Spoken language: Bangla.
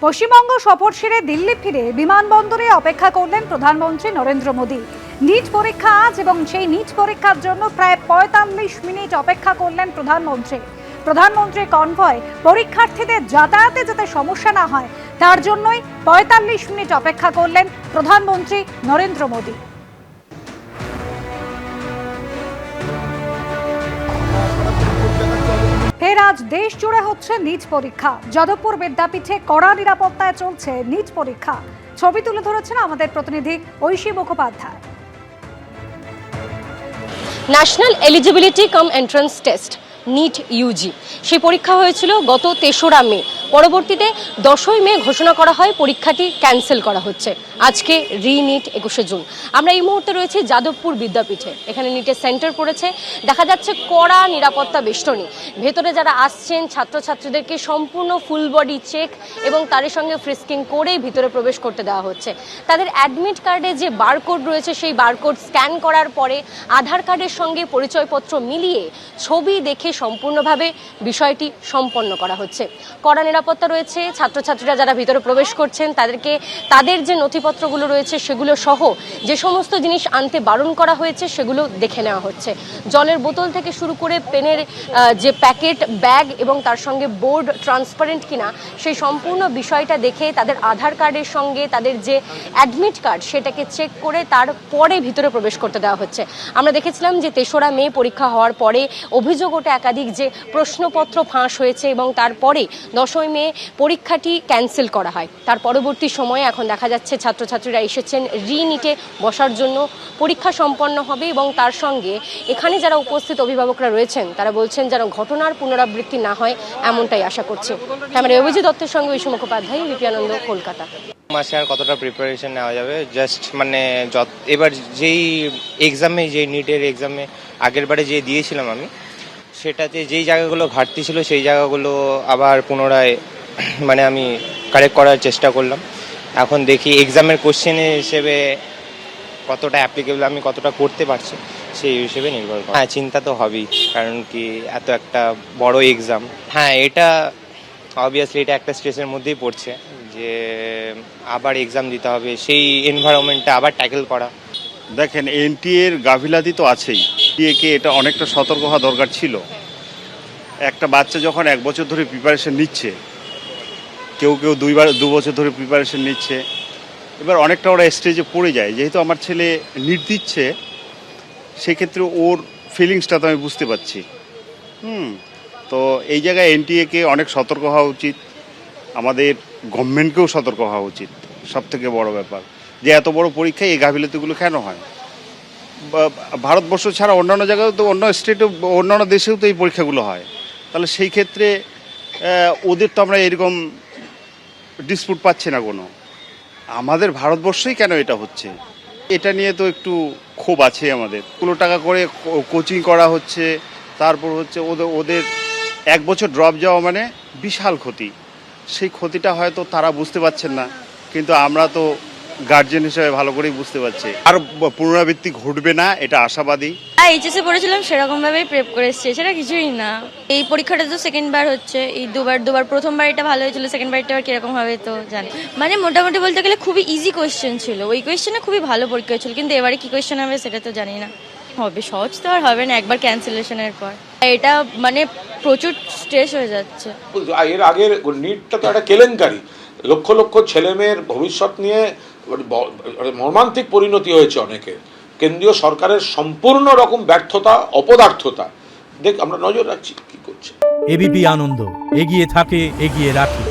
পশ্চিমবঙ্গ সফর সেরে দিল্লি ফিরে বিমানবন্দরে অপেক্ষা করলেন প্রধানমন্ত্রী নরেন্দ্র মোদী। নিট পরীক্ষা আজ এবং সেই নিট পরীক্ষার জন্য প্রায় ৪৫ মিনিট অপেক্ষা করলেন প্রধানমন্ত্রীর কনভয় পরীক্ষার্থীদের যাতায়াতে যাতে সমস্যা না হয় তার জন্যই ৪৫ মিনিট অপেক্ষা করলেন প্রধানমন্ত্রী নরেন্দ্র মোদী। ফের আজ দেশ জুড়ে হচ্ছে নিট পরীক্ষা। যাদবপুর বিদ্যাপীঠে কড়া নিরাপত্তায় চলছে নিট পরীক্ষা। ছবি তুলে ধরেছেন আমাদের প্রতিনিধি Aishi Mukhopadhyay. National eligibility cum entrance test NEET UG সেই পরীক্ষা হয়েছিল গত ৩রা মে। পরবর্তীতে ১০ই মে ঘোষণা করা হয় পরীক্ষাটি ক্যান্সেল করা হচ্ছে। আজকে রিনিট ২১শে জুন। আমরা এই মুহূর্তে রয়েছি যাদবপুর বিদ্যাপীঠে। এখানে নিটের সেন্টার পড়েছে, দেখা যাচ্ছে কড়া নিরাপত্তা বেষ্টনী। ভেতরে যারা আসছেন ছাত্রছাত্রীদেরকে সম্পূর্ণ ফুল বডি চেক এবং তার সঙ্গে ফ্রিস্কিং করেই ভিতরে প্রবেশ করতে দেওয়া হচ্ছে। তাদের অ্যাডমিট কার্ডে যে বারকোড রয়েছে সেই বারকোড স্ক্যান করার পরে আধার কার্ডের সঙ্গে পরিচয়পত্র মিলিয়ে ছবি দেখে সম্পূর্ণভাবে বিষয়টি সম্পন্ন করা হচ্ছে। কড়া নিরাপত্তা রয়েছে। ছাত্রছাত্রীরা যারা ভিতরে প্রবেশ করছেন তাদেরকে তাদের যে নথিপত্রগুলো রয়েছে সেগুলো সহ যে সমস্ত জিনিস আনতে বারণ করা হয়েছে সেগুলো দেখে নেওয়া হচ্ছে। জলের বোতল থেকে শুরু করে পেনের যে প্যাকেট, ব্যাগ এবং তার সঙ্গে বোর্ড ট্রান্সপারেন্ট কিনা সেই সম্পূর্ণ বিষয়টা দেখে তাদের আধার কার্ডের সঙ্গে তাদের যে অ্যাডমিট কার্ড সেটাকে চেক করে তারপরে ভিতরে প্রবেশ করতে দেওয়া হচ্ছে। আমরা দেখেছিলাম যে ৩রা মে পরীক্ষা হওয়ার পরে অভিযোগ ওঠে একাধিক যে প্রশ্নপত্র ফাঁস হয়েছে এবং তারপরে ১০ই মে পরীক্ষাটি ক্যান্সেল করা হয়। তার পরবর্তী সময়ে এখন দেখা যাচ্ছে ছাত্রছাত্রীরা এসেছেন রিনিটে বসার জন্য। পরীক্ষা সম্পন্ন হবে এবং তার সঙ্গে এখানে যারা উপস্থিত অভিভাবকরা রয়েছেন তারা বলছেন যেন ঘটনার পুনরাবৃত্তি না হয় এমনটাই আশা করছে। ক্যামেরায় অভিজিৎ দত্তের সঙ্গে ঐশী মুখোপাধ্যায়, বিপি আনন্দ, কলকাতা। মাসে আর কতটা প্রিপারেশন নেওয়া যাবে, জাস্ট মানে এবার যেই এক্সামে, যেই নিটের এক্সামে আগের বারে যে দিয়েছিলাম আমি, সেটাতে যেই জায়গাগুলো ঘাটতি ছিল সেই জায়গাগুলো আবার পুনরায় মানে আমি কারেক্ট করার চেষ্টা করলাম। এখন দেখি এক্সামের কোশ্চেন হিসেবে কতটা অ্যাপ্লিকেবল, আমি কতটা করতে পারছি সেই হিসেবে নির্ভর করে। হ্যাঁ, চিন্তা তো হবেই, কারণ কি এত একটা বড় এক্সাম। হ্যাঁ, এটা অবভিয়াসলি এটা একটা স্ট্রেসের মধ্যেই পড়ছে যে আবার এক্সাম দিতে হবে, সেই এনভায়রনমেন্টটা আবার ট্যাকেল করা। দেখেন, এনটিএ এর গাফিলাতি তো আছেই। এনটিএকে এটা অনেকটা সতর্ক হওয়া দরকার ছিল। একটা বাচ্চা যখন 1 বছর ধরে প্রিপারেশন নিচ্ছে, কেউ 2 বছর ধরে প্রিপারেশন নিচ্ছে, এবার অনেকটা ওরা স্টেজে পড়ে যায়। যেহেতু আমার ছেলে নিট দিচ্ছে, সেক্ষেত্রে ওর ফিলিংসটা তো আমি বুঝতে পারছি। তো এই জায়গায় এনটিএকে অনেক সতর্ক হওয়া উচিত। আমাদের গভর্নমেন্টকেও সতর্ক হওয়া উচিত। সবথেকে বড় ব্যাপার যে এত বড় পরীক্ষায় এই গাফিলতিগুলো কেন হয়। ভারতবর্ষ ছাড়া অন্যান্য জায়গায় তো, অন্য স্টেটে, অন্যান্য দেশেও তো এই পরীক্ষাগুলো হয়। তাহলে সেই ক্ষেত্রে ওদের তো আমরা এরকম ডিসপুট পাচ্ছি না কোনো। আমাদের ভারতবর্ষেই কেন এটা হচ্ছে, এটা নিয়ে তো একটু ক্ষোভ আছে আমাদের। কোনো টাকা করে কোচিং করা হচ্ছে, তারপর হচ্ছে ওদের 1 বছর ড্রপ যাওয়া মানে বিশাল ক্ষতি। সেই ক্ষতিটা হয়তো তারা বুঝতে পারছেন না, কিন্তু আমরা তো গার্জেন হিসেবে ভালো করেই বুঝতে পারছি। আর পুনরাবৃত্তি ঘটবে না, এটা আশাবাদী। এইচএসে পড়েছিলাম সেরকম ভাবেই প্রেপ করে এসেছি, সেটা কিছুই না। এই পরীক্ষাটা তো সেকেন্ড বার হচ্ছে, এই দুবার প্রথমবার এটা ভালো হয়েছিল, সেকেন্ড বারটা আবার কিরকম হবে তো জানি। মানে মোটামুটি বলতে গেলে খুবই ইজি কোয়েশ্চেন ছিল, ওই কোয়েশ্চেনে খুবই ভালো পরীক্ষা ছিল, কিন্তু এবারে কি কোয়েশ্চেন হবে সেটা তো জানি না। হবে সহজ তো আর হবে না একবার ক্যান্সেলেশনের পর। এটা মানে প্রচুর স্ট্রেস হয়ে যাচ্ছে। এর আগের নিটটা তো একটা কেলেঙ্কারি, লক্ষ লক্ষ ছেলেমেয়ের ভবিষ্যৎ নিয়ে মর্মান্তিক পরিণতি হয়েছে অনেকের। কেন্দ্রীয় সরকারের সম্পূর্ণ রকম ব্যর্থতা, অপদার্থতা আমরা নজর রাখছি কি করছে। এবিপি আনন্দ, এগিয়ে থাকে, এগিয়ে রাখে।